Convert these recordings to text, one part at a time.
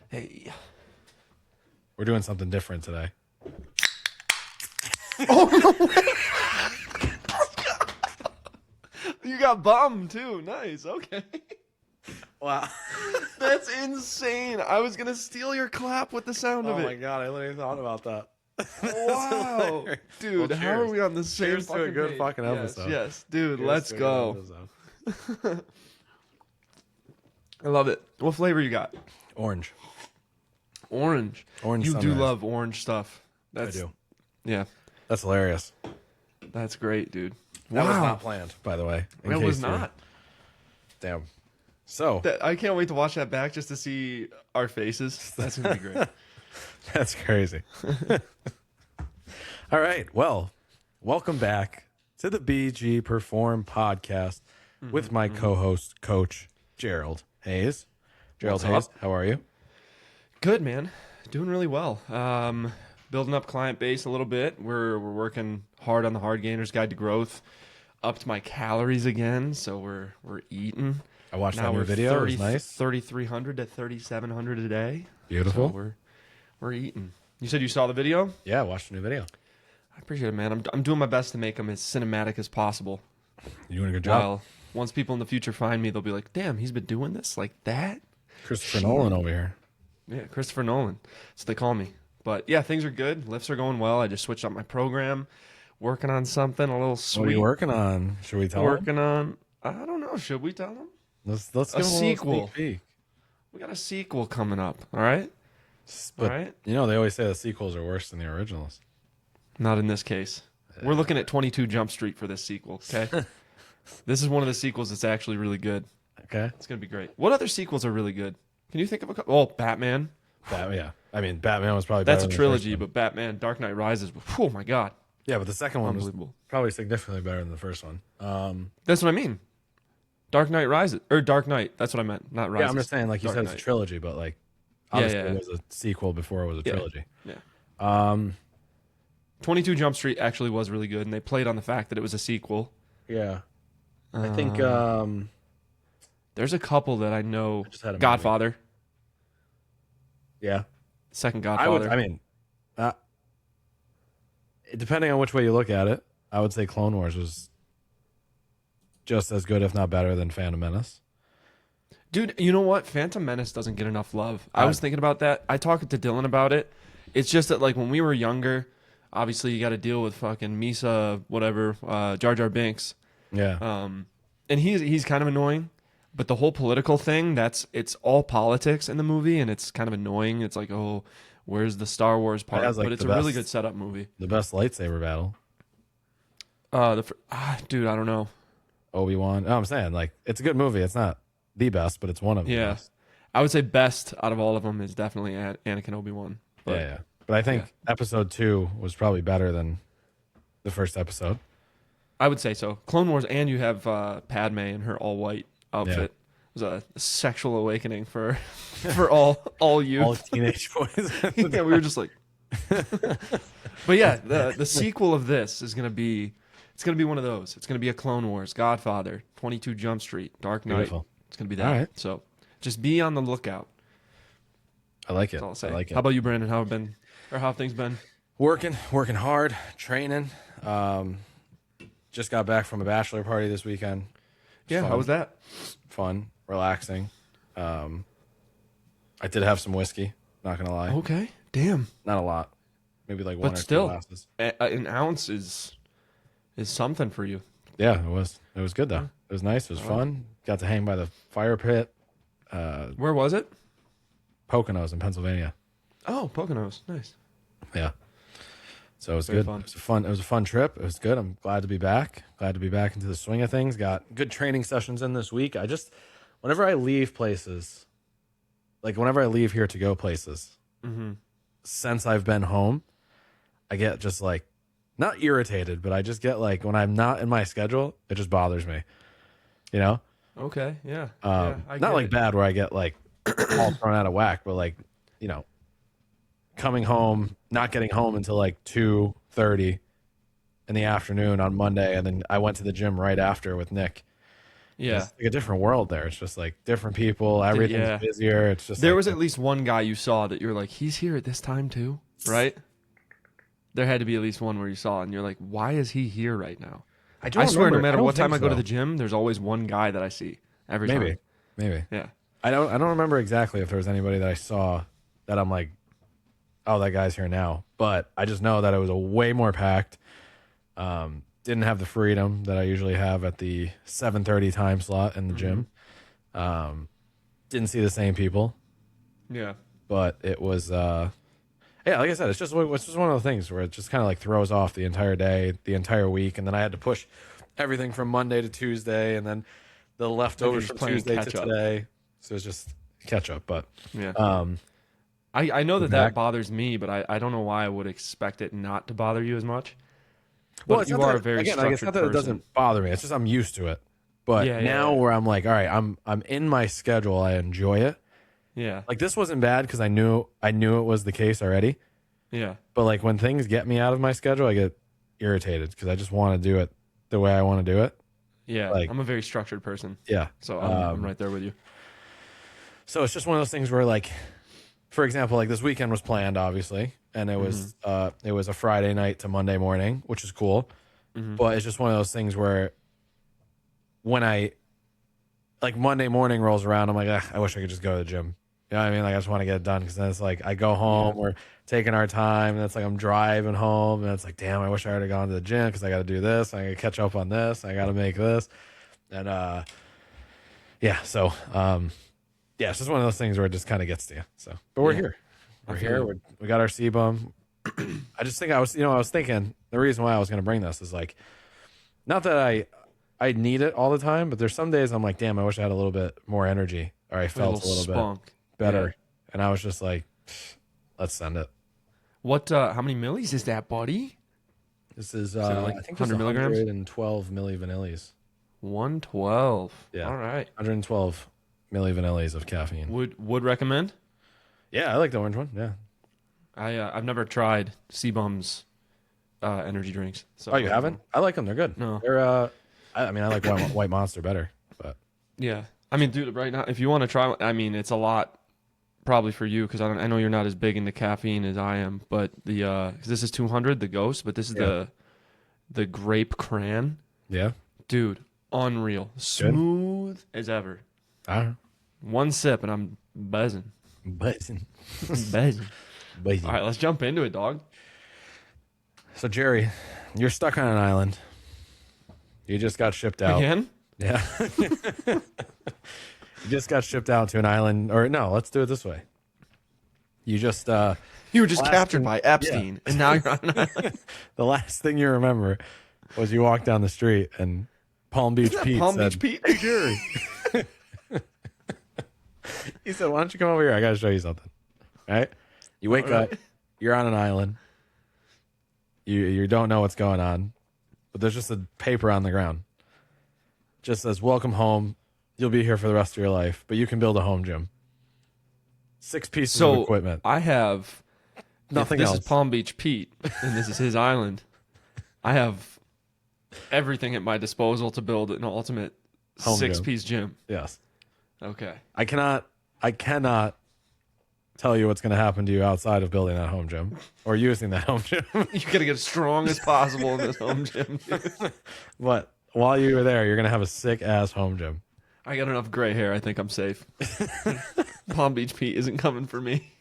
Hey. We're doing something different today. Oh, no way. You got bummed, too. Nice. Okay. Wow. That's insane. I was going to steal your clap with the sound of Oh it. my god, I literally thought about that. Wow. Dude, Well, how are cheers. we on the same Cheers to a fucking good page? fucking Yes, episode. yes. Dude, Cheers let's to a go. good episode. I love it. What flavor you got? Orange. Orange. Orange You sunrise. do love orange stuff. I do. Yeah. That's hilarious. That's great, dude. That was Wow. not planned, by the way. in It case was you're- not. Damn. So, I can't wait to watch that back just to see our faces. That's going to be great. that's crazy. All right. Well, welcome back to the BG Perform podcast with my co-host, Coach Gerald Hayes. Gerald What's Hayes, up? how are you? Good, man. Doing really well. Building up client base a little bit. We're working hard on the Hard Gainers Guide to Growth. Upped my calories again, so we're eating. I watched Now that new we're video. It was nice. 3,300 to 3,700 a day. Beautiful. So we're eating. You said you saw the video? Yeah, I watched the new video. I appreciate it, man. I'm doing my best to make them as cinematic as possible. You doing a good job. Well, once people in the future find me, they'll be like, "Damn, he's been doing this like that." Christopher Nolan over here. Yeah, Christopher Nolan. So they call me. But yeah, things are good. Lifts are going well. I just switched up my program, working on something a little sweet. What are you working on? Should we tell him? Working on. I don't know. Should we tell them? Let's A give him a little sequel. sneak peek. We got a sequel coming up. All right. But, All right. you know, they always say the sequels are worse than the originals. Not in this case. We're looking at 22 Jump Street for this sequel. Okay. This is one of the sequels that's actually really good. Okay. It's gonna be great. What other sequels are really good? Can you think of a couple? Oh, Batman. Yeah. I mean, Batman was probably That's better a than the trilogy, first one. but Batman Dark Knight Rises. Oh my god. Yeah, but the second one was Unbelievable. probably significantly better than the first one. That's what I mean. Dark Knight Rises or Dark Knight. That's what I meant. Not Rises. Yeah, I'm just saying, like you Dark said, it's a Knight. trilogy, but like Yeah, obviously yeah. it was a sequel before it was a Yeah. trilogy. Yeah. 22 Jump Street actually was really good, and they played on the fact that it was a sequel. Yeah, I think There's a couple that I know. just had a movie. Godfather. yeah. Second I would. Godfather. I mean, depending on which way you look at it, I would say Clone Wars was just as good, if not better, than Phantom Menace. Dude, you know what? Phantom Menace doesn't get enough love. I was thinking about that. I talked to Dylan about it. It's just that, like, when we were younger, obviously you got to deal with fucking Misa, whatever, Jar Jar Binks. Yeah, And he's kind of annoying. But the whole political thing, it's all politics in the movie, and it's kind of annoying. It's like, oh, where's the Star Wars part? has, like, but it's the a really best- good setup movie. the best lightsaber battle. Dude, I don't know. Obi-Wan. No, I'm saying, like, it's a good movie. It's not the best, but it's one of the Yeah. best. I would say best out of all of them is definitely Anakin Obi-Wan. But Yeah. But I think episode 2 was probably better than the first episode. I would say so. Clone Wars, and you have Padme in her all-white outfit. Yeah. It was a sexual awakening for all youth. All teenage boys. Yeah, we were just like. But yeah, the sequel of this is gonna be one of those. It's gonna be a Clone Wars, Godfather, 22 Jump Street, Dark Knight. Beautiful. It's gonna be that. All right. So just be on the lookout. I like it. That's all I'll say. I like it. How about you, Brandon? How have things been? Working hard, training. Just got back from a bachelor party this weekend. Yeah, Fun. how was that? Fun, relaxing. I did have some whiskey. Not gonna lie, Okay, damn. not a lot. Maybe like one But or still, two glasses. an ounce is something for you. Yeah, it was. It was good though. It was nice. It was fun. Got to hang by the fire pit. Where was it? Poconos in Pennsylvania. Oh, Poconos. Nice. Yeah. So it was Very good. fun. It was a fun trip. It was good. I'm glad to be back. Glad to be back into the swing of things. Got good training sessions in this week. Whenever I leave places, like whenever I leave here to go places, since I've been home, I get just like, not irritated, but I just get like, when I'm not in my schedule, it just bothers me. You know? Okay, yeah. I Not get like it. bad where I get like all thrown out of whack, but like, you know, coming home, not getting home until like 2:30 in the afternoon on Monday, and then I went to the gym right after with Nick, Yeah. It's like a different world there. It's just like different people. Everything's Yeah. busier. It's just There like was at least one guy you saw that you're like, he's here at this time too, right? There had to be at least one where you saw it and you're like, why is he here right now? I don't I swear, no remember. I matter don't what time think I go to so. the gym, there's always one guy that I see every Maybe, time. maybe. Yeah. I don't remember exactly if there was anybody that I saw that I'm like, oh, that guy's here now. But I just know that it was a way more packed. Didn't have the freedom that I usually have at the 7:30 time slot in the gym. Didn't see the same people, Yeah. but it was yeah, like I said, it's just one of those things where it just kind of like throws off the entire day, the entire week, and then I had to push everything from Monday to Tuesday, and then the leftovers just from playing Tuesday to catch up. today. So it's just catch up. But Yeah. I know that back. bothers me, but I don't know why I would expect it not to bother you as much. Well, But it's you not are that, a very again, like, structured it's not that person. it doesn't bother me. It's just I'm used to it. But Yeah, now yeah. where I'm like, all right, I'm in my schedule. I enjoy it. Yeah. Like this wasn't bad because I knew it was the case already. Yeah. But like when things get me out of my schedule, I get irritated because I just want to do it the way I want to do it. Yeah. Like- I'm a very structured person. Yeah. So I'm right there with you. So it's just one of those things where, like, for example, like this weekend was planned, obviously, and it was a Friday night to Monday morning, which is cool. But it's just one of those things where when I like Monday morning rolls around, I'm like, "Ugh, I wish I could just go to the gym. You know what I mean? Like I just want to get it done because then it's like I go home, we're taking our time, and it's like I'm driving home, and it's like, damn, I wish I had gone to the gym because I got to do this, I got to catch up on this, I got to make this, and yeah, so yeah, it's just one of those things where it just kind of gets to you. So, but we're here. We're here. We got our sebum. I just think I was thinking the reason why I was going to bring this is like, not that I need it all the time, but there's some days I'm like, damn, I wish I had a little bit more energy or I felt a little spunk. bit better. Yeah. And I was just like, let's send it. What? How many millis is that, buddy? This is, like I think 100 milligrams? 112 milli vanillis. 112. Yeah. All right. 112 milli vanillis of caffeine. Would recommend. Yeah, I like the orange one. Yeah. I've never tried Seabum's energy drinks. So Oh, you haven't? I like them. They're good. No. They're, I mean, I like White Monster better, but Yeah. I mean, dude, right now, if you want to try, I mean, it's a lot probably for you because I know you're not as big into caffeine as I am, but the 'cause this is 200, the Ghost, but this is the grape cran, yeah. dude, unreal, smooth as ever. I don't know. One sip and I'm buzzing, Buzzing. buzzing. Buzzing. All right, let's jump into it, dog. So, Jerry, you're stuck on an island. You just got shipped out. Again? Yeah. You just got shipped out to an island. Or no, let's do it this way. You just You were just Last captured thing- by Epstein, and now you're on an island. the last thing you remember was you walked down the street and Palm Beach Pete Palm said, Beach Pete? "Hey, Jerry." He said, "Why don't you come over here? I got to show you something." Right? You wake up, you're on an island. You don't know what's going on, but there's just a paper on the ground. Just says, "Welcome home. You'll be here for the rest of your life, but you can build a home gym." 6 pieces of equipment. I have Nothing if else. This is Palm Beach Pete, and this is his island. I have everything at my disposal to build an ultimate Home gym. 6-piece gym. Yes. Okay. I cannot tell you what's going to happen to you outside of building that home gym or using that home gym. You gotta get as strong as possible in this home gym. But while you were there, you're going to have a sick ass home gym. I got enough gray hair. I think I'm safe. Palm Beach Pete isn't coming for me.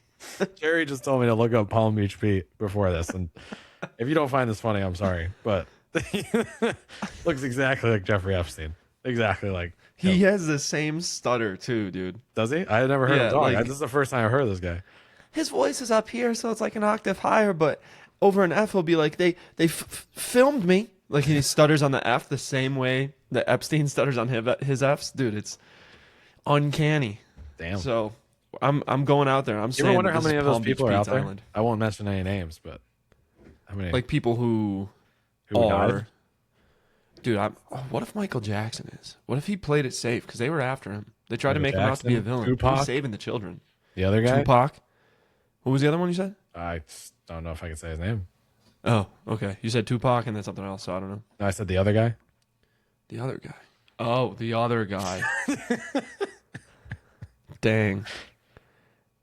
Jerry just told me to look up Palm Beach Pete before this. And if you don't find this funny, I'm sorry. But looks exactly like Jeffrey Epstein. Exactly like. He has the same stutter too, dude. Does he? I had never heard Yeah, him talk. like- This is the first time I've heard of this guy. His voice is up here, so it's like an octave higher. But over an F, he'll be like, "They filmed me." Like he stutters on the F the same way that Epstein stutters on his Fs, dude. It's uncanny. Damn. So I'm going out there. I'm You saying ever wonder that how this many is of those Palm Beach people are out Pete's there? Island. I won't mention any names, but how many? Like people who who are. died? Dude, what if Michael Jackson is? What if he played it safe? Because they were after him. They tried to Michael make him out to be a Jackson? villain. He Tupac? was saving the children. The other guy? Tupac. What was the other one you said? I don't know if I can say his name. Oh, okay. You said Tupac and then something else, so I don't know. No, I said the other guy. The other guy. Oh, the other guy. Dang.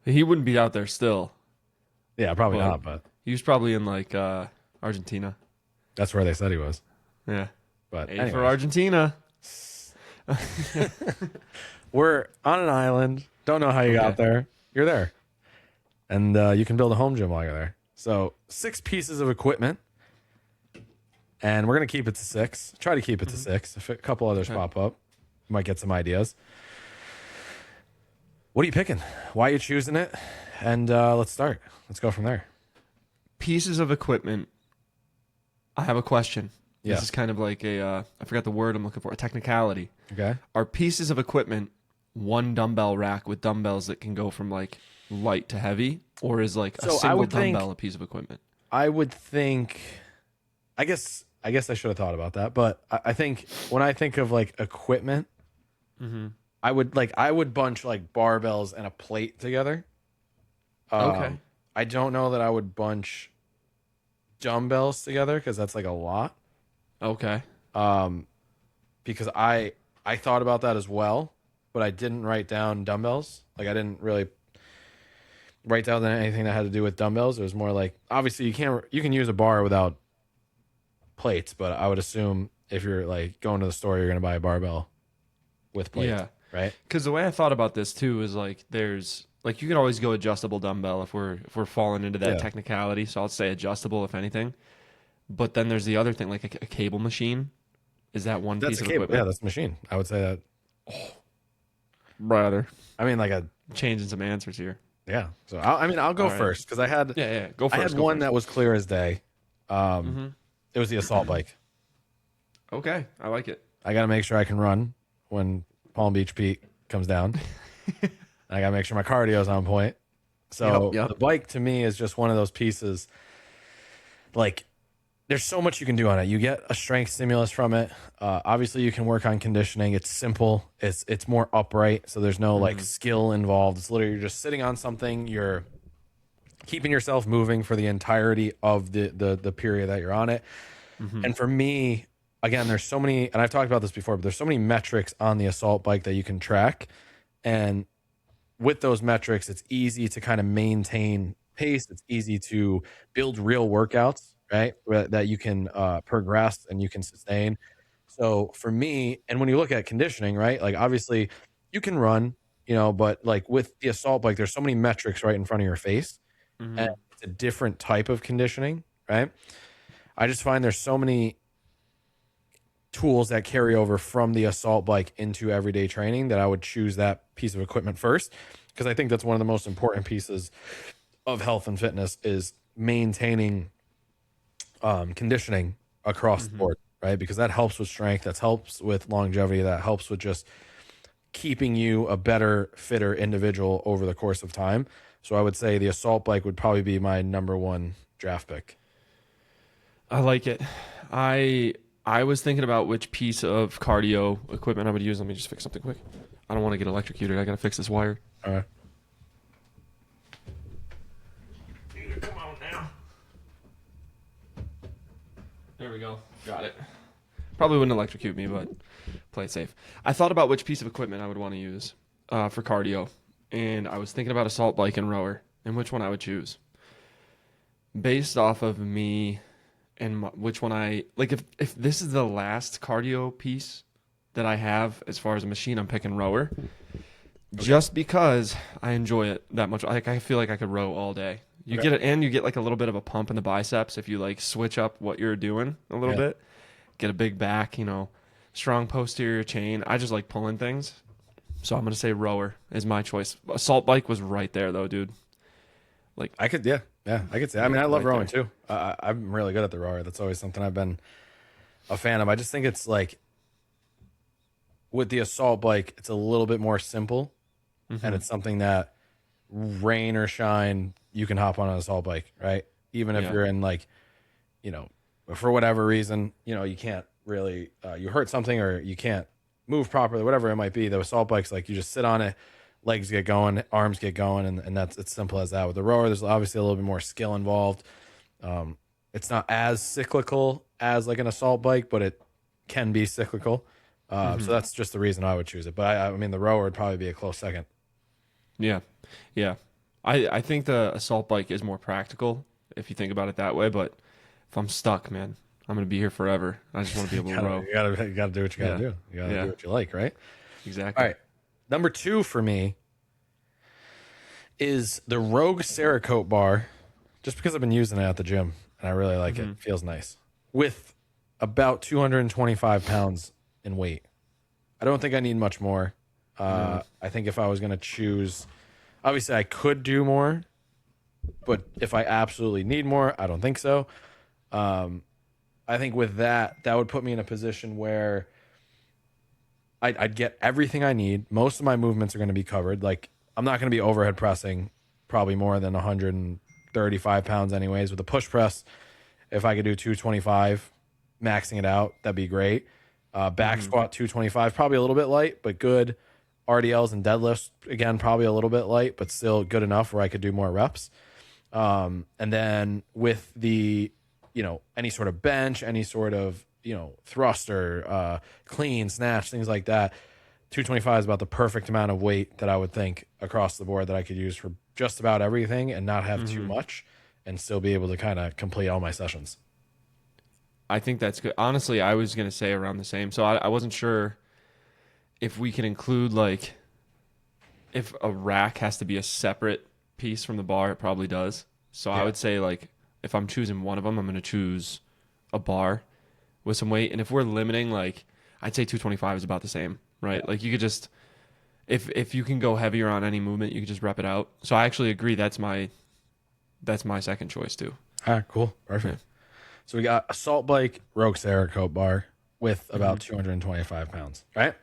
He wouldn't be out there still, Yeah, probably but not, but he was probably in like Argentina. that's where they said he was. Yeah. But A for anyways, Argentina. we're on an island. Don't know how you got Okay. there. You're there. And you can build a home gym while you're there. So 6 pieces of equipment. And we're going to keep it to 6. Try to keep it to 6. If a couple others Okay. pop up, you might get some ideas. What are you picking? Why are you choosing it? And let's start. Let's go from there. Pieces of equipment. I have a question. Yeah. This is kind of like I forgot the word I'm looking for, a technicality. Okay. Are pieces of equipment one dumbbell rack with dumbbells that can go from like light to heavy, or is like a So I single would think- dumbbell a piece of equipment? I would think, I guess I should have thought about that. But I think when I think of like equipment, I would bunch like barbells and a plate together. Okay. I don't know that I would bunch dumbbells together because that's like a lot. Okay. Because I thought about that as well, but I didn't write down dumbbells. Like I didn't really write down anything that had to do with dumbbells. It was more like obviously you can use a bar without plates, but I would assume if you're like going to the store, you're gonna buy a barbell with plates, Yeah. right? Because the way I thought about this too is like there's like you can always go adjustable dumbbell if we're falling into that Yeah. technicality. So I'll say adjustable if anything. But then there's the other thing, like a cable machine. Is that one That's piece a of cable. equipment? Yeah, that's a machine. I would say that. Brother. I mean, like a Changing some answers here. yeah. So I'll go All right. first because I had Yeah. Go I first. had one that was clear as day. It was the assault bike. Okay, I like it. I got to make sure I can run when Palm Beach Pete comes down. I got to make sure my cardio is on point. So Yep. the bike to me is just one of those pieces. Like, there's so much you can do on it. You get a strength stimulus from it. Obviously, you can work on conditioning. It's simple. It's more upright, so there's no like skill involved. It's literally you're just sitting on something. You're keeping yourself moving for the entirety of the period that you're on it. And for me, again, there's so many, and I've talked about this before, but there's so many metrics on the assault bike that you can track. And with those metrics, it's easy to kind of maintain pace. It's easy to build real workouts, right? That you can progress and you can sustain. So for me, and when you look at conditioning, right? Like obviously you can run, but like with the assault bike, there's so many metrics right in front of your face. And it's a different type of conditioning, right? I just find there's so many tools that carry over from the assault bike into everyday training that I would choose that piece of equipment first because I think that's one of the most important pieces of health and fitness is maintaining conditioning across the board, right? Because that helps with strength, that helps with longevity, that helps with just keeping you a better, fitter individual over the course of time. So I would say the assault bike would probably be my number one draft pick. I like it. I was thinking about which piece of cardio equipment I would use. Let me just fix something quick. I don't want to get electrocuted. I gotta fix this wire. All right. Dude, come on now. There we go. Got it. Probably wouldn't electrocute me, but play it safe. I thought about which piece of equipment I would want to use for cardio, and I was thinking about assault bike and rower, and which one I would choose. Based off of me and which one I like. If this is the last cardio piece that I have as far as a machine, I'm picking rower. Just because I enjoy it that much. Like I feel like I could row all day. You get it, and you get like a little bit of a pump in the biceps if you like switch up what you're doing a little bit. Get a big back, strong posterior chain. I just like pulling things. So I'm gonna say rower is my choice. Assault bike was right there though, dude. Like I could, yeah, I could say. I mean, I love Right rowing too. I'm really good at the rower. That's always something I've been a fan of. I just think it's like with the assault bike, it's a little bit more simple, and it's something that rain or shine, you can hop on an assault bike, right? Even if you're in like, for whatever reason, you can't really, you hurt something or you can't move properly, whatever it might be. The assault bike's like you just sit on it, legs get going, arms get going, and that's it's simple as that. With the rower, there's obviously a little bit more skill involved. It's not as cyclical as like an assault bike, but it can be cyclical. So that's just the reason I would choose it. But I mean, the rower would probably be a close second. Yeah. Yeah. I think the assault bike is more practical if you think about it that way, but if I'm stuck, man, I'm gonna be here forever. I just want to be able to row. You gotta do what you gotta do. You gotta Yeah. do what you like, right? Exactly. All right. Number 2 for me is the Rogue Cerakote bar, just because I've been using it at the gym and I really like it. It feels nice. With about 225 pounds in weight. I don't think I need much more. I think if I was going to choose, obviously I could do more, but if I absolutely need more, I don't think so. I think with that would put me in a position where I'd get everything I need. Most of my movements are going to be covered. Like, I'm not going to be overhead pressing probably more than 135 pounds anyways. With a push press, if I could do 225, maxing it out, that'd be great. Back squat 225, probably a little bit light, but good. RDLs and deadlifts, again, probably a little bit light, but still good enough where I could do more reps. And then with the, any sort of bench, any sort of, thruster, clean, snatch, things like that, 225 is about the perfect amount of weight that I would think across the board that I could use for just about everything and not have too much and still be able to kind of complete all my sessions. I think that's good. Honestly, I was gonna say around the same. So I wasn't sure if we can include, like, if a rack has to be a separate piece from the bar. It probably does. So I would say, like, if I'm choosing one of them, I'm gonna choose a bar with some weight. And if we're limiting, like, I'd say 225 is about the same, right? Like, you could just, if you can go heavier on any movement, you could just rep it out. So I actually agree. That's my second choice too. All right, cool. Perfect. So we got assault bike, Rogue Cerakote bar with about 225 pounds, right?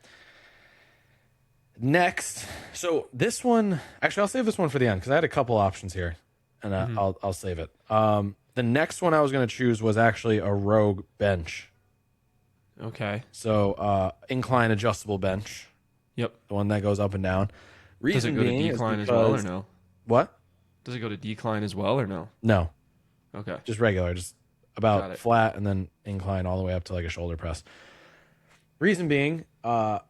Next, so this one, actually, I'll save this one for the end because I had a couple options here, and I'll save it. The next one I was going to choose was actually a Rogue bench. Okay. So incline adjustable bench. Yep. The one that goes up and down. Does it go to decline as well or no? What? Does it go to decline as well or no? No. Okay. Just regular, just about flat and then incline all the way up to like a shoulder press. Reason being, not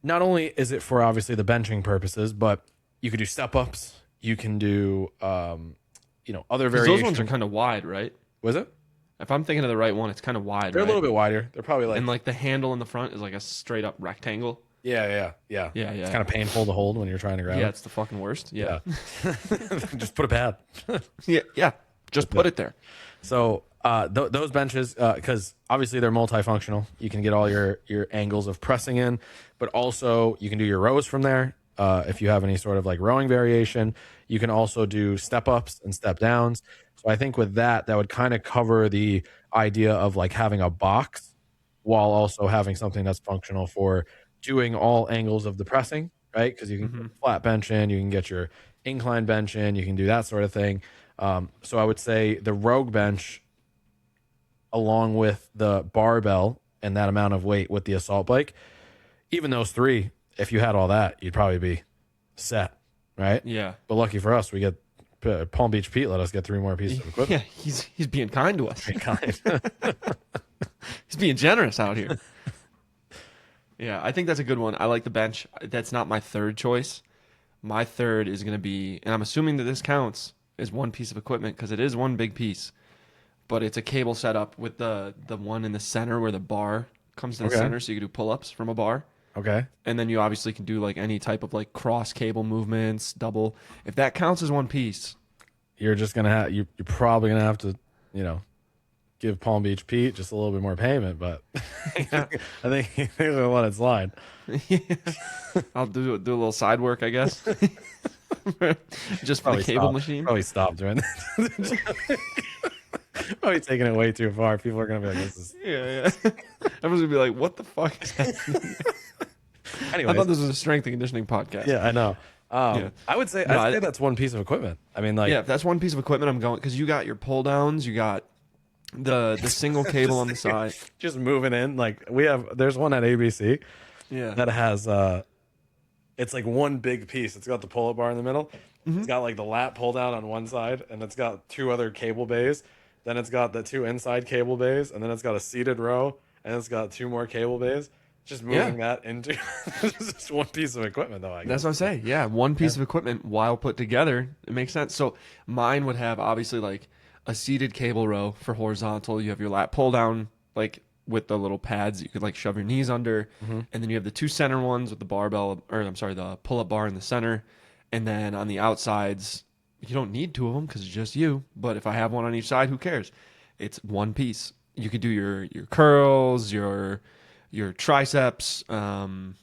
only is it for obviously the benching purposes, but you could do step ups. You can do, other variations. Those ones are kind of wide, right? Was it? If I'm thinking of the right one, it's kind of wide. They're right? a little bit wider. They're probably like, and like the handle in the front is like a straight up rectangle. Yeah. It's kind of painful to hold when you're trying to grab. Yeah, it. it's the fucking worst. Yeah. Just put a pad. yeah. Just put it there. So those benches, because obviously they're multifunctional. You can get all your angles of pressing in, but also you can do your rows from there. If you have any sort of like rowing variation, you can also do step ups and step downs. So I think with that would kind of cover the idea of like having a box while also having something that's functional for doing all angles of the pressing, right? Because you can get flat bench in, you can get your incline bench in, you can do that sort of thing. So I would say the Rogue bench, along with the barbell and that amount of weight with the assault bike, even those three, if you had all that, you'd probably be set, right? Yeah. But lucky for us, we get Palm Beach Pete let us get 3 more pieces of equipment. Yeah, he's being kind to us. Very kind. He's being generous out here. Yeah, I think that's a good one. I like the bench. That's not my third choice. My third is going to be, and I'm assuming that this counts, is one piece of equipment because it is one big piece, but it's a cable setup with the one in the center where the bar comes to the center, so you can do pull-ups from a bar. Okay. And then you obviously can do like any type of like cross cable movements, double. If that counts as one piece, you're just gonna have you're probably gonna have to, give Palm Beach Pete just a little bit more payment, but I think he's gonna let it slide. I'll do a little side work, I guess. Just for the cable machine. Probably stop doing that. Probably taking it way too far. People are gonna be like, "This is." Yeah. Everyone's gonna be like, "What the fuck is happening?" Anyways, I thought this was a strength and conditioning podcast. Yeah, I know. I would say I'd say that's one piece of equipment. I mean, like, yeah, if that's one piece of equipment, I'm going because you got your pull downs, you got the single cable on the side, just moving in. Like there's one at ABC, that has it's like one big piece. It's got the pull-up bar in the middle. It's got like the lat pull down on one side, and it's got 2 other cable bays. Then it's got the 2 inside cable bays, and then it's got a seated row, and it's got 2 more cable bays. Just moving that into just one piece of equipment, though. I guess. That's what I'm saying. Yeah, one piece of equipment while put together, it makes sense. So mine would have obviously like a seated cable row for horizontal. You have your lat pull down, like with the little pads you could like shove your knees under, and then you have the two center ones with the barbell, or I'm sorry, the pull up bar in the center, and then on the outsides, you don't need two of them because it's just you. But if I have one on each side, who cares? It's one piece. You could do your curls, your triceps. And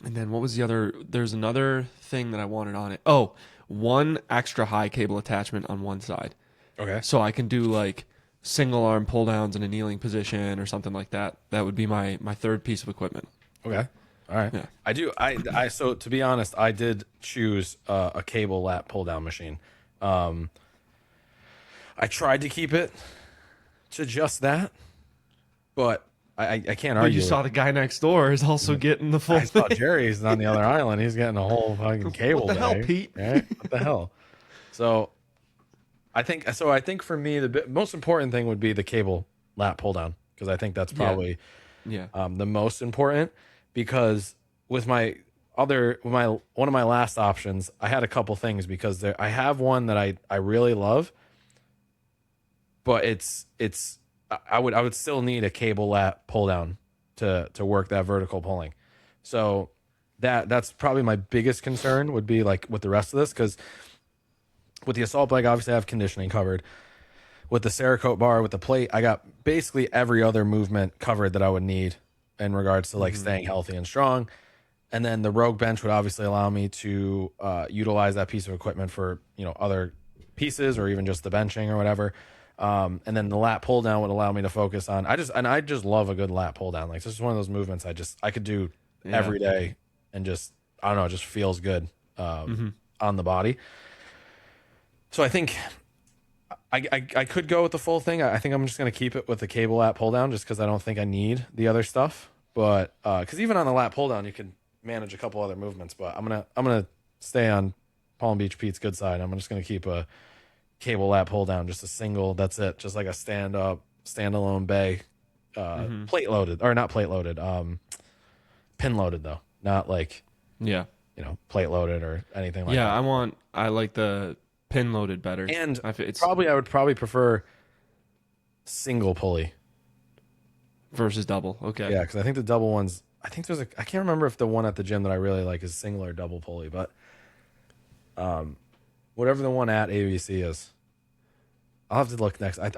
then what was the other? There's another thing that I wanted on it. Oh, one extra high cable attachment on one side. Okay. So I can do like single arm pull downs in a kneeling position or something like that. That would be my third piece of equipment. Okay. All right. Yeah. I do. I so to be honest, I did choose a cable lat pull down machine. I tried to keep it to just that, but I can't But argue. you saw the guy next door is also getting the full I saw thing. Jerry's on the other island. He's getting a whole fucking cable. What the hell, bag, Pete? Right? What the hell? So, I think for me the most important thing would be the cable lat pull down because I think that's probably Yeah. the most important because with one of my last options, I had a couple things because I have one that I really love, but I would still need a cable lat pull down to work that vertical pulling. So that's probably my biggest concern would be like with the rest of this because with the assault bike, obviously I have conditioning covered. With the Cerakote bar, with the plate, I got basically every other movement covered that I would need in regards to like staying healthy and strong. And then the Rogue bench would obviously allow me to utilize that piece of equipment for other pieces or even just the benching or whatever. And then the lat pull down would allow me to focus on. I just love a good lat pull down. Like this is one of those movements I could do every day and just I don't know, it just feels good on the body. So I think I could go with the full thing. I think I'm just gonna keep it with the cable lat pull down just because I don't think I need the other stuff. But because even on the lat pull down you can manage a couple other movements. But I'm gonna stay on Palm Beach Pete's good side. I'm just gonna keep a cable lat pull down, just a single. That's it. Just like a standalone bay, plate loaded or not plate loaded, pin loaded though, not like plate loaded or anything like that. Yeah, I like the pin loaded better. And I would probably prefer single pulley versus double. Okay. Yeah, because I think the double ones. I think I can't remember if the one at the gym that I really like is single or double pulley, but whatever the one at ABC is, I'll have to look next. I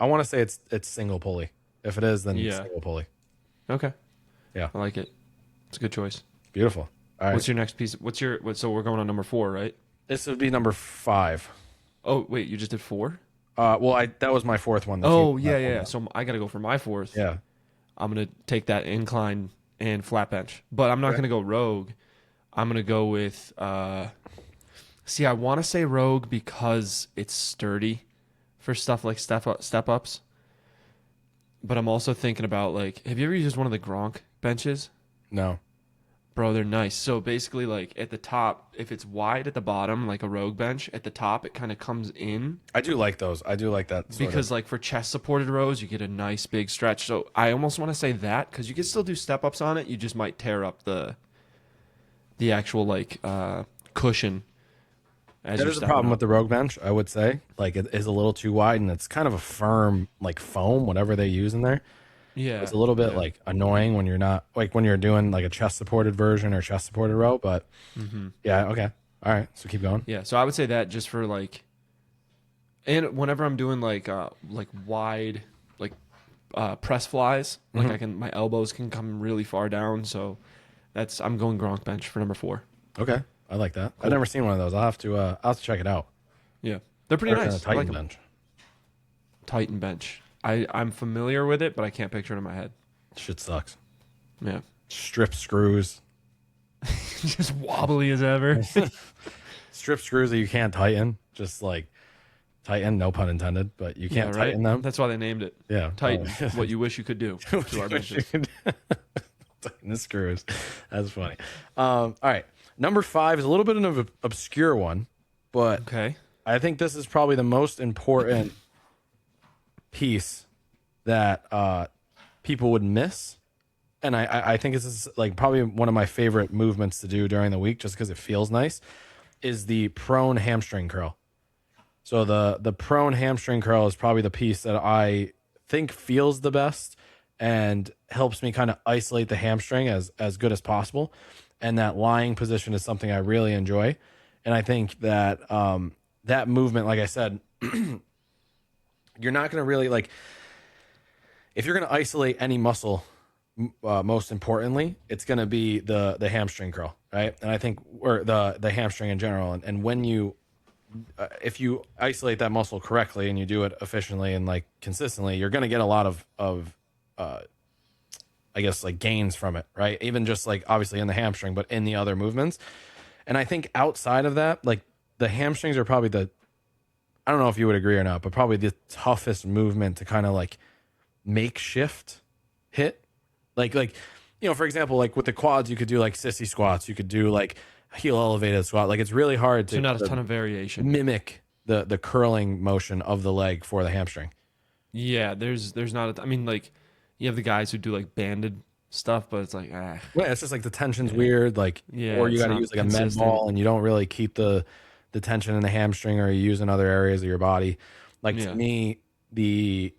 want to say it's single pulley. If it is, then it's single pulley. Okay. Yeah, I like it. It's a good choice. Beautiful. All right. What's your next piece? So we're going on number 4, right? This would be number 5. Oh wait, you just did 4? Well, that was my 4th one. Yeah. So I gotta go for my 4th. Yeah. I'm gonna take that incline and flat bench, but I'm not gonna go Rogue. I'm gonna go with. See, I want to say Rogue because it's sturdy for stuff like step ups. But I'm also thinking about like, have you ever used one of the Gronk benches? No. Bro, they're nice. So basically, like at the top, if it's wide at the bottom, like a Rogue bench, at the top it kind of comes in. I do like those. I do like that because like for chest supported rows, you get a nice big stretch. So I almost want to say that because you can still do step ups on it. You just might tear up the actual like cushion. There's a problem with the Rogue bench, I would say. Like it is a little too wide and it's kind of a firm like foam, whatever they use in there. Yeah, it's a little bit like annoying when you're not like when you're doing like a chest supported version or chest supported row. But yeah, okay, all right. So keep going. Yeah, so I would say that just for like, and whenever I'm doing like wide like press flies, like my elbows can come really far down. So I'm going Gronk bench for number 4. Okay, I like that. Cool. I've never seen one of those. I'll have to check it out. Yeah, they're pretty nice. Titan bench. Titan bench. I'm familiar with it, but I can't picture it in my head. Shit sucks. Yeah. Strip screws. Just wobbly as ever. Strip screws that you can't tighten. Just like tighten, no pun intended, but you can't tighten them. That's why they named it. Yeah. Tighten. What you wish you could do to our benches. Tighten the screws. That's funny. All right. Number 5 is a little bit of an obscure one, but I think this is probably the most important piece that people would miss and I think this is like probably one of my favorite movements to do during the week, just because it feels nice, is the prone hamstring curl. So the prone hamstring curl is probably the piece that I think feels the best and helps me kind of isolate the hamstring as good as possible. And that lying position is something I really enjoy. And I think that that movement, like I said, you're not going to really like, if you're going to isolate any muscle, most importantly, it's going to be the hamstring curl, right? And I think, or the hamstring in general. And when you, if you isolate that muscle correctly and you do it efficiently and like consistently, you're going to get a lot of I guess like gains from it, right? Even just like obviously in the hamstring, but in the other movements. And I think outside of that, like the hamstrings are probably I don't know if you would agree or not, but probably the toughest movement to kind of like makeshift hit. Like, for example, like with the quads, you could do like sissy squats. You could do like heel elevated squat. Like it's really hard to So not a ton of variation. mimic the curling motion of the leg for the hamstring. Yeah, there's not. I mean, like you have the guys who do like banded stuff, but it's like Yeah, it's just like the tension's weird. Like, yeah, or you it's got to not use like a med consistent. ball, and you don't really keep the tension in the hamstring, or you use in other areas of your body. Like Yeah. to me, the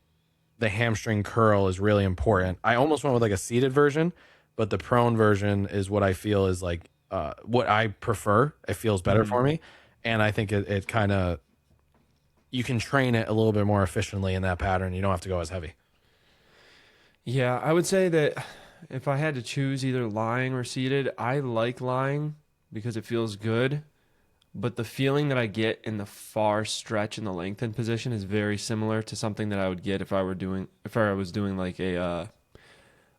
hamstring curl is really important. I almost went with like a seated version, but the prone version is what I feel is like what I prefer. It feels better for me, and I think it kind of, you can train it a little bit more efficiently in that pattern. You don't have to go as heavy. Yeah, I would say that if I had to choose either lying or seated, I like lying because it feels good. But the feeling that I get in the far stretch in the lengthened position is very similar to something that I would get if I was doing like a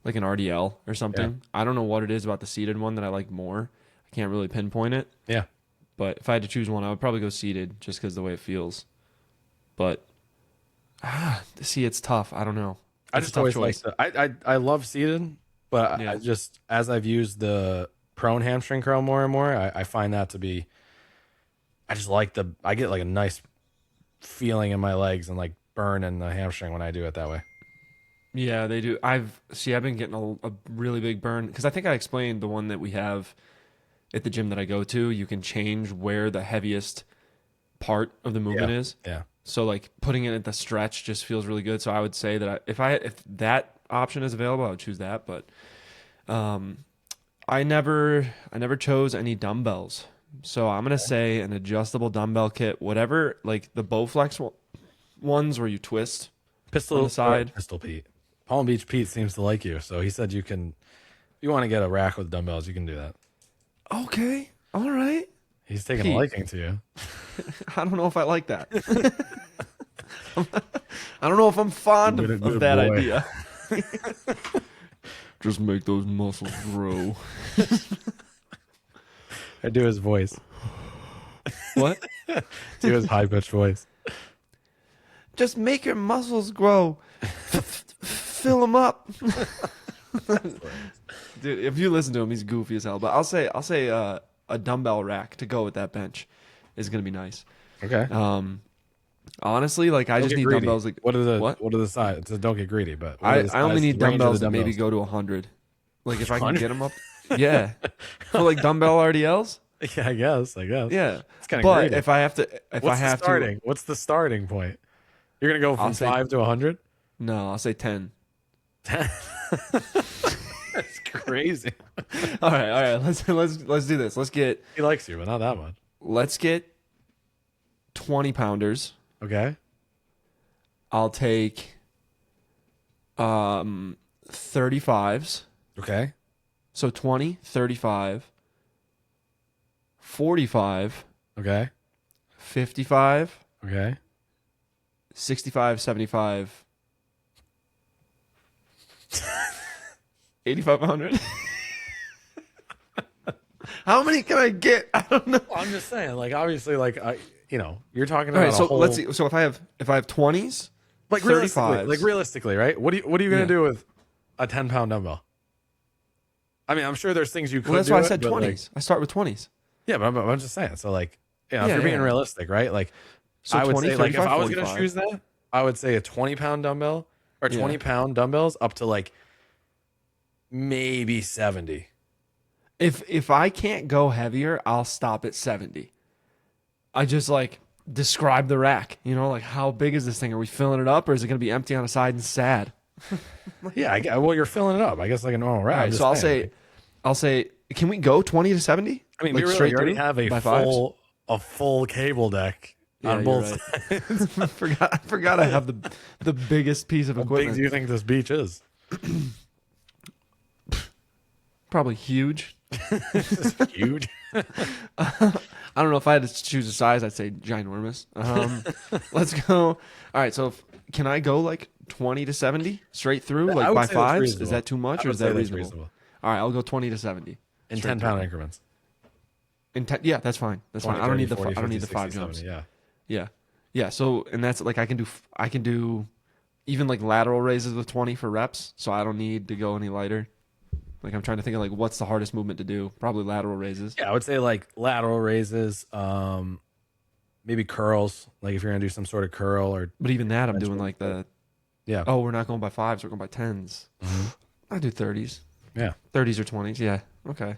like an RDL or something. I don't know what it is about the seated one that I like more. I can't really pinpoint it. Yeah. But if I had to choose one, I would probably go seated just because the way it feels. But see, it's tough. I don't know. I It's a just tough always choice. like I love seated, but Yeah. I just, as I've used the prone hamstring curl more and more, I find that to be, I just like I get like a nice feeling in my legs and like burn in the hamstring when I do it that way. Yeah, they do. I've been getting a really big burn because I think I explained the one that we have at the gym that I go to. You can change where the heaviest part of the movement is. Yeah. So like putting it at the stretch just feels really good. So I would say that if that option is available, I would choose that. But I never chose any dumbbells. So I'm gonna say an adjustable dumbbell kit, whatever, like the Bowflex ones where you twist Pistol on the side. Pistol Pete. Palm Beach Pete seems to like you, so he said you can, if you want to get a rack with dumbbells, you can do that. Okay, all right. He's taking Pete. a liking to you. I don't know if I like that. I don't know if I'm fond Good of that boy. idea. Just make those muscles grow. I do his voice. What? Do his high pitched voice. Just make your muscles grow. Fill them up. Dude, if you listen to him, he's goofy as hell. But I'll say a dumbbell rack to go with that bench is gonna be nice. Okay. Honestly, like I Don't just get need greedy. dumbbells. Like what are the what? what are the sides? So don't get greedy, but what I are the only size- need range of dumbbells the that maybe dumbbells? go to 100. Like if I can get them up, yeah, for like dumbbell RDLs, Yeah, I guess. yeah. It's kind of But greedy. if I have to, if What's I have the starting? What's the starting point? You're gonna go from I'll say- 5 to 100? to, no, I'll say 10. That's crazy. All right. Let's do this. He likes you, but not that much. Let's get 20 pounders. Okay. I'll take 35s. Okay. So 20, 35, 45, Okay. 55, Okay. 65, 75, 8,500. How many can I get? I don't know. Well, I'm just saying, like, obviously, like, you're talking All about right, so a whole, let's see. So if I have 20s, like 35s, realistically, right? What are you gonna Yeah. do with a 10-pound dumbbell? I mean, I'm sure there's things you could well, that's do. why I it, said but, 20s. like, I start with 20s. yeah, but I'm just saying. So, like, if Yeah, you're being yeah. realistic, right? Like, So I would 20, say, like, if 35, I was gonna 45. choose that, I would say a 20-pound dumbbell or Yeah. 20-pound dumbbells up to like maybe 70. If I can't go heavier, I'll stop at 70. I just like describe the rack. You know, like how big is this thing? Are we filling it up, or is it going to be empty on the side and sad? Yeah, well, you're filling it up. I guess like a normal rack. All right, so I'll say, can we go 20 to 70? I mean, Like we really straight already through have by fives? a full cable deck Yeah, on you're both right. sides. I forgot I have the biggest piece of How big equipment. do you think this beach is? Probably huge. It's huge. I don't know if I had to choose a size, I'd say ginormous. Let's go. All right, so can I go like 20 to 70 straight through, I like would by say that's fives? reasonable. Is that too much, I or would is say that that's reasonable? All right, I'll go 20 to 70 in straight 10-pound through. increments. Yeah, that's fine. That's fine. 20, I don't 30, need the 40, I don't need 50, the five 60, jumps. 70, yeah. Yeah, yeah. So and that's like I can do even like lateral raises with 20 for reps. So I don't need to go any lighter. Like I'm trying to think of like what's the hardest movement to do. Probably lateral raises. Yeah, I would say like lateral raises, maybe curls. Like if you're gonna do some sort of curl or But even that, I'm bench doing press. like the Yeah, oh, we're not going by fives. We're going by 10s. I do 30s. yeah. 30s or 20s. Yeah. Okay.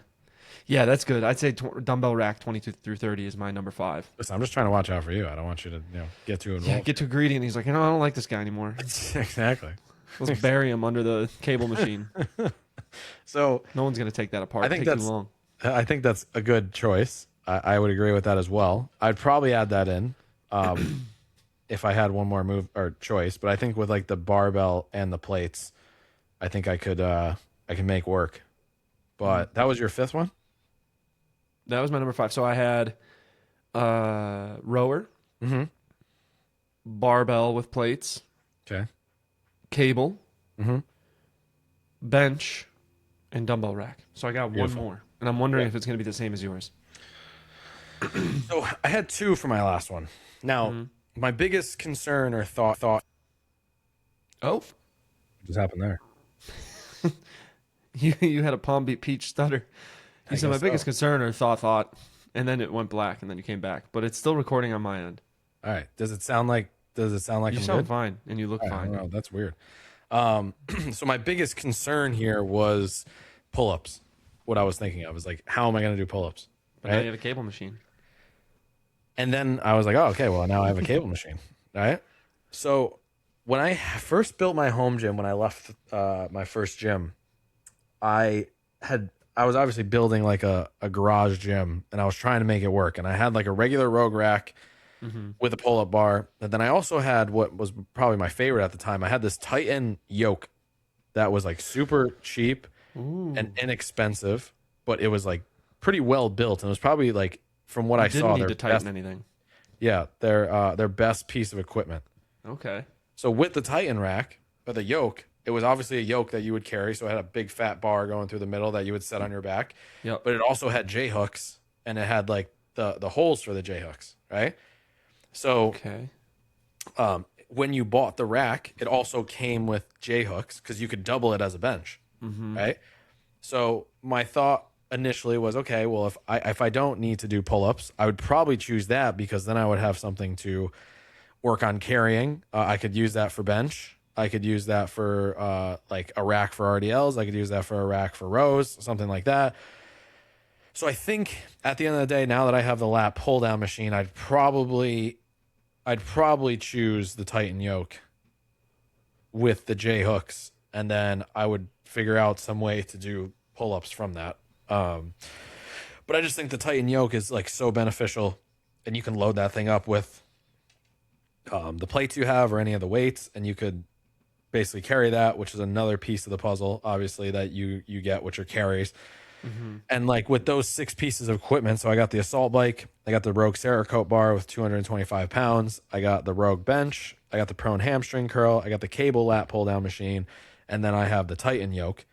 Yeah, that's good. I'd say dumbbell rack 22 through 30 is my number 5. Listen, I'm just trying to watch out for you. I don't want you to get too involved. Yeah, get too greedy, and he's like, I don't like this guy anymore. Exactly. Let's bury him under the cable machine. So No one's gonna take that apart. I think Take too that's long. I think that's a good choice. I would agree with that as well. I'd probably add that in if I had one more move or choice. But I think with like the barbell and the plates, I think I can make work. But that was your fifth one? That was my number 5. So I had rower, Mm-hmm. barbell with plates, Okay. cable, Mm-hmm. bench, and dumbbell rack. So I got Beautiful. one more, and I'm wondering if it's gonna be the same as yours. So I had 2 for my last one. Now, my biggest concern or thought Oh, what just happened there? you had a Palm Beach peach stutter. You said my guess biggest so. concern or thought, and then it went black, and then you came back. But it's still recording on my end. All right. Does it sound like You I'm sound good? fine, and you look I don't fine. know. That's weird. So my biggest concern here was pull-ups. What I was thinking of was like, how am I going to do pull-ups? But now Right. you have a cable machine. And then I was like, oh, okay, well, now I have a cable machine. Right. So when I first built my home gym, when I left my first gym, I was obviously building like a garage gym, and I was trying to make it work. And I had like a regular Rogue rack with a pull-up bar. And then I also had what was probably my favorite at the time. I had this Titan yoke that was like super cheap and inexpensive, but it was like pretty well built. And it was probably like, from what I Didn't saw, need their to tighten best, anything. yeah, their best piece of equipment. Okay. So with the Titan rack or the yoke, it was obviously a yoke that you would carry. So it had a big fat bar going through the middle that you would set on your back. Yep. But it also had J hooks, and it had like the holes for the J hooks, right? So Okay. when you bought the rack, it also came with J hooks because you could double it as a bench, right? So my thought initially was, okay, well, if I don't need to do pull ups, I would probably choose that because then I would have something to work on carrying. I could use that for bench. I could use that for like a rack for RDLs. I could use that for a rack for rows, something like that. So I think at the end of the day, now that I have the lat pull down machine, I'd probably choose the Titan yoke with the J hooks, and then I would figure out some way to do pull ups from that. But I just think the Titan yoke is like so beneficial, and you can load that thing up with the plates you have or any of the weights, and you could basically carry that, which is another piece of the puzzle, obviously, that you get, which are carries. And like with those 6 pieces of equipment, so I got the assault bike, I got the Rogue Cerakote bar with 225 pounds, I got the Rogue bench, I got the prone hamstring curl, I got the cable lat pull down machine, and then I have the Titan yoke.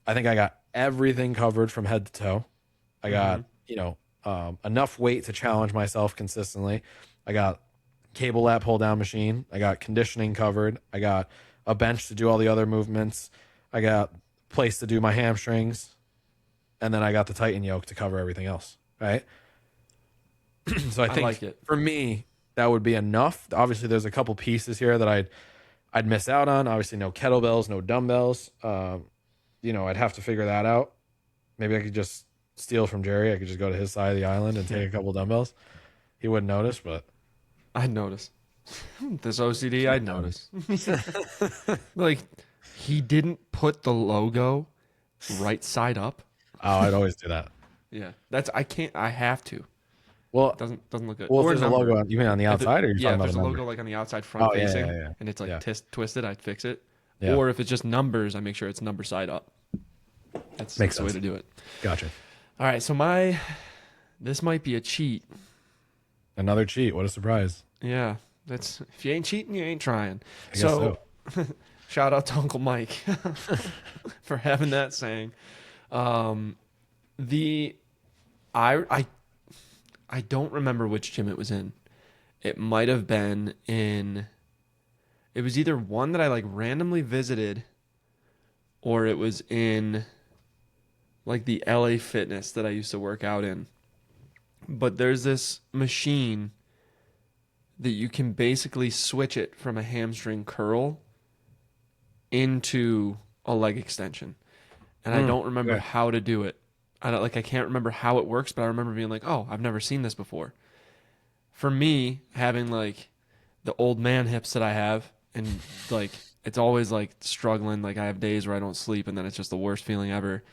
I think I got everything covered from head to toe. I got enough weight to challenge myself consistently. I got cable lat pull down machine. I got conditioning covered. I got a bench to do all the other movements. I got place to do my hamstrings. And then I got the Titan yoke to cover everything else. Right. So I think like it. for me, that would be enough. Obviously, there's a couple pieces here that I'd miss out on. Obviously, no kettlebells, no dumbbells. I'd have to figure that out. Maybe I could just steal from Jerry. I could just go to his side of the island and take a couple dumbbells. He wouldn't notice, but I'd notice. This OCD, I'd notice. Like, he didn't put the logo right side up. oh, I'd always do that. Yeah, I can't. I have to. Well, It doesn't look good. well, if Or there's a number. logo, you mean on the If outside, or you're yeah, talking if about there's a a number? logo like on the outside front Oh, yeah, facing, yeah, yeah. and it's like Yeah. twisted, I'd fix it. Yeah. Or if it's just numbers, I make sure it's number side up. That's Makes the way sense. to do it. Gotcha. All right, so this might be a cheat. Another cheat. What a surprise. Yeah, that's if you ain't cheating, you ain't trying. I guess so. Shout out to Uncle Mike for having that saying. The I don't remember which gym it was in. It might have been in. It was either one that I like randomly visited, or it was in like the LA Fitness that I used to work out in. But there's this machine that you can basically switch it from a hamstring curl into a leg extension. And I don't remember okay. how to do it. I can't remember how it works, but I remember being like, "Oh, I've never seen this before." For me, having like the old man hips that I have, and like it's always like struggling, like I have days where I don't sleep and then it's just the worst feeling ever.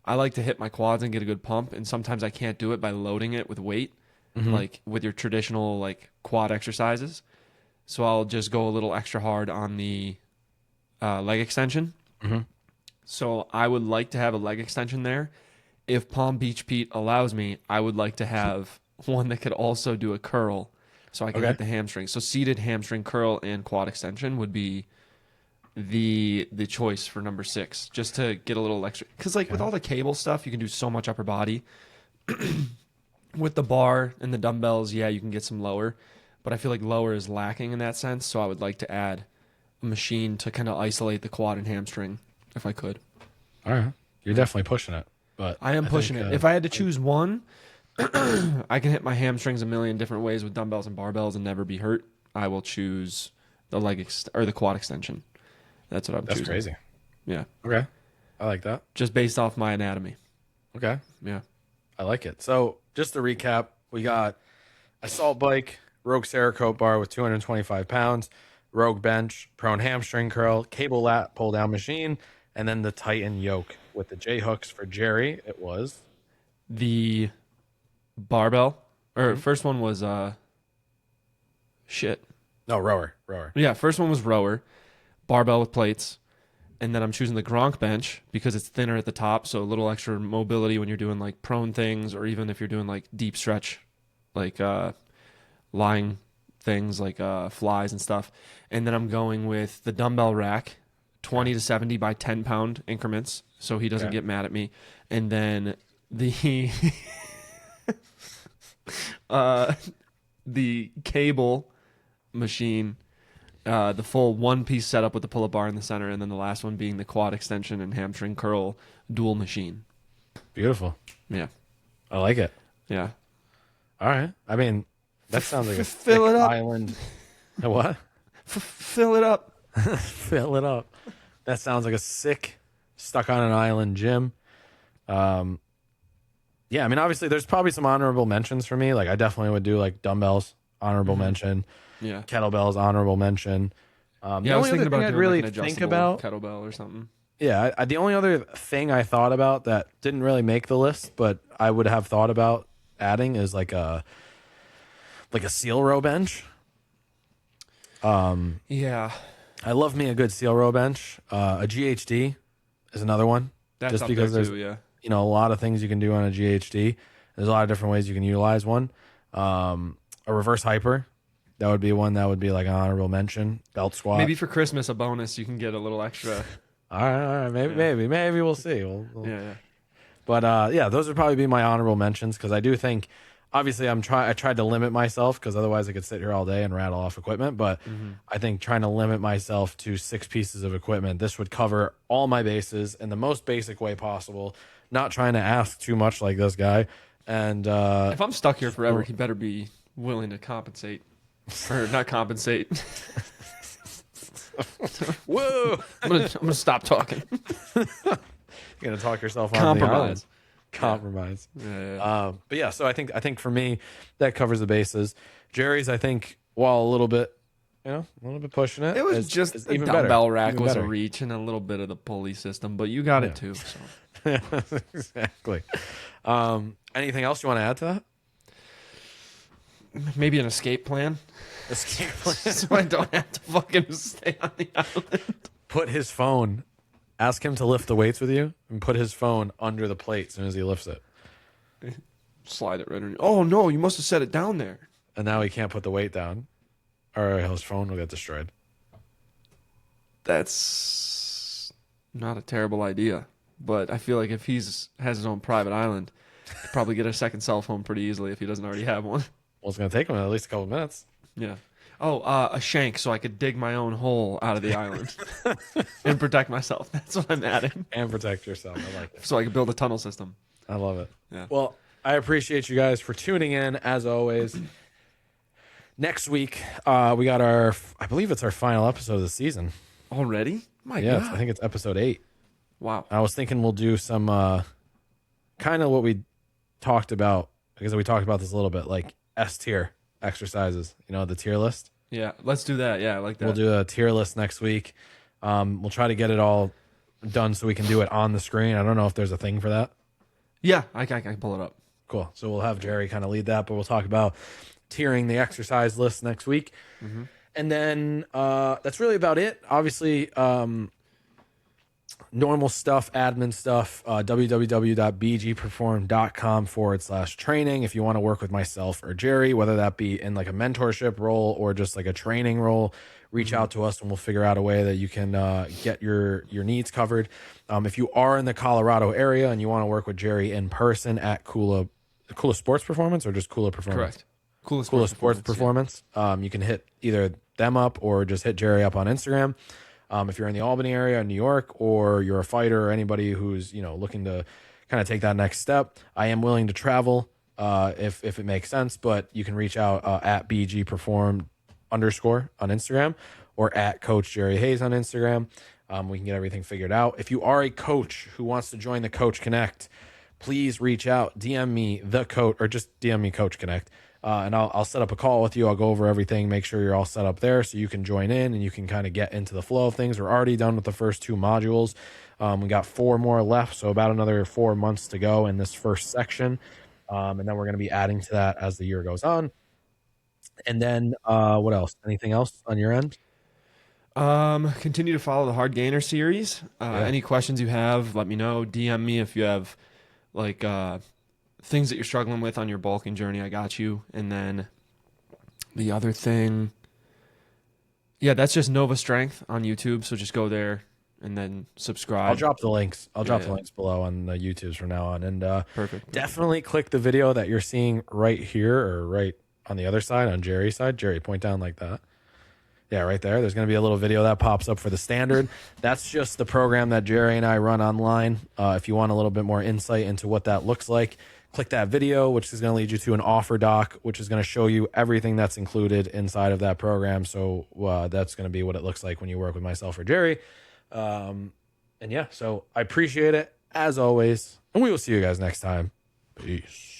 I like to hit my quads and get a good pump, and sometimes I can't do it by loading it with weight, like with your traditional like quad exercises. So I'll just go a little extra hard on the leg extension. So I would like to have a leg extension there. If Palm Beach Pete allows me, I would like to have one that could also do a curl, so I can hit the hamstring. So seated hamstring curl and quad extension would be the choice for number 6, just to get a little extra. Because like with all the cable stuff, you can do so much upper body. With the bar and the dumbbells, yeah, you can get some lower, but I feel like lower is lacking in that sense. So I would like to add a machine to kind of isolate the quad and hamstring if I could. All right. You're definitely pushing it. But I am pushing it. If I had to choose one, I can hit my hamstrings a million different ways with dumbbells and barbells and never be hurt. I will choose the or the quad extension. That's what I'm choosing. That's crazy. Yeah. Okay. I like that. Just based off my anatomy. Okay. Yeah. I like it. So just to recap, we got assault bike, Rogue Cerakote bar with 225 pounds, Rogue bench, prone hamstring curl, cable lat pull down machine, and then the Titan yoke with the J hooks for Jerry. It was The barbell, or first one was shit. no rower. Yeah, first one was rower, barbell with plates, and then I'm choosing the Gronk bench because it's thinner at the top, so a little extra mobility when you're doing like prone things, or even if you're doing like deep stretch, like lying things like flies and stuff. And then I'm going with the dumbbell rack, 20 to 70 by 10 pound increments, so he doesn't get mad at me. And then the the cable machine, the full one-piece setup with the pull-up bar in the center, and then the last one being the quad extension and hamstring curl dual machine. Beautiful. Yeah. I like it. Yeah. All right. I mean, that sounds like a Fill thick it up. island. What? Fill it up. Fill it up. That sounds like a sick stuck on an island gym. Yeah, I mean, obviously, there's probably some honorable mentions for me. Like, I definitely would do like dumbbells, honorable mention. Yeah. Kettlebells, honorable mention. Yeah, I was thinking about I'd doing really like an think adjustable about. kettlebell or something. Yeah, the only other thing I thought about that didn't really make the list, but I would have thought about adding is like a seal row bench. Yeah. I love me a good seal row bench. A GHD is another one. That's just up because there there's too, yeah. a lot of things you can do on a GHD. There's a lot of different ways you can utilize one. A reverse hyper, that would be one that would be like an honorable mention. Belt squat. Maybe for Christmas, a bonus, you can get a little extra. All right. Maybe we'll see. We'll Yeah. But yeah, those would probably be my honorable mentions because I do think, obviously, I tried to limit myself because otherwise I could sit here all day and rattle off equipment. But I think trying to limit myself to 6 pieces of equipment, this would cover all my bases in the most basic way possible. Not trying to ask too much like this guy. And If I'm stuck here forever, he better be willing to compensate. Or not compensate. whoa, I'm gonna stop talking. You're gonna talk yourself on the island. Compromise. Compromise. But yeah, so I think for me that covers the bases. Jerry's, I think, while a little bit, a little bit pushing it. It was just a even dumbbell better. rack Even was better. a reach and a little bit of the pulley system, but you got it too. So. Exactly. Anything else you want to add to that? Maybe an escape plan. Escape plan. So I don't have to fucking stay on the island. Put his phone. Ask him to lift the weights with you, and put his phone under the plate as soon as he lifts it. Slide it right under. Oh no, you must have set it down there. And now he can't put the weight down, or his phone will get destroyed. That's not a terrible idea, but I feel like if has his own private island, he'd probably get a second cell phone pretty easily if he doesn't already have one. Well, it's gonna take him at least a couple minutes. Yeah. Oh, a shank so I could dig my own hole out of the island and protect myself. That's what I'm adding. And protect yourself. I like it. So I could build a tunnel system. I love it. Yeah. Well, I appreciate you guys for tuning in as always. Next week, we got I believe it's our final episode of the season. Already? My Yeah, God. I think it's episode 8. Wow. I was thinking we'll do some kind of what we talked about, because we talked about this a little bit, like S tier exercises, the tier list. Yeah, let's do that. Yeah, I like that. We'll do a tier list next week. We'll try to get it all done so we can do it on the screen. I don't know if there's a thing for that. Yeah, I can pull it up. Cool. So we'll have Jerry kind of lead that, but we'll talk about tiering the exercise list next week. Mm-hmm. And then that's really about it. Obviously, normal stuff, admin stuff, www.bgperform.com/training. If you want to work with myself or Jerry, whether that be in like a mentorship role or just like a training role, reach out to us and we'll figure out a way that you can get your needs covered. If you are in the Colorado area and you want to work with Jerry in person at Kula Sports Performance, or just Kula Performance? Correct. Kula Sports Performance. You can hit either them up or just hit Jerry up on Instagram. If you're in the Albany area, New York, or you're a fighter or anybody who's looking to kind of take that next step, I am willing to travel if it makes sense. But you can reach out at bgperform_ on Instagram, or at Coach Jerry Hayes on Instagram. We can get everything figured out. If you are a coach who wants to join the Coach Connect, please reach out, DM me the coach, or just DM me Coach Connect. And I'll set up a call with you. I'll go over everything, make sure you're all set up there so you can join in and you can kind of get into the flow of things. We're already done with the first 2 modules. We got 4 more left, so about another 4 months to go in this first section. And then we're going to be adding to that as the year goes on. And then what else? Anything else on your end? Continue to follow the Hard Gainer series. Any questions you have, let me know. DM me if you have like things that you're struggling with on your bulking journey. I got you. And then the other thing, that's just Nova Strength on YouTube. So just go there and then subscribe. I'll drop the links. I'll drop the links below on the YouTubes from now on. And perfect. Definitely click the video that you're seeing right here, or right on the other side, on Jerry's side. Jerry, point down like that. Yeah, right there. There's going to be a little video that pops up for the standard. That's just the program that Jerry and I run online. If you want a little bit more insight into what that looks like, click that video, which is going to lead you to an offer doc, which is going to show you everything that's included inside of that program. So that's going to be what it looks like when you work with myself or Jerry. So I appreciate it as always. And we will see you guys next time. Peace.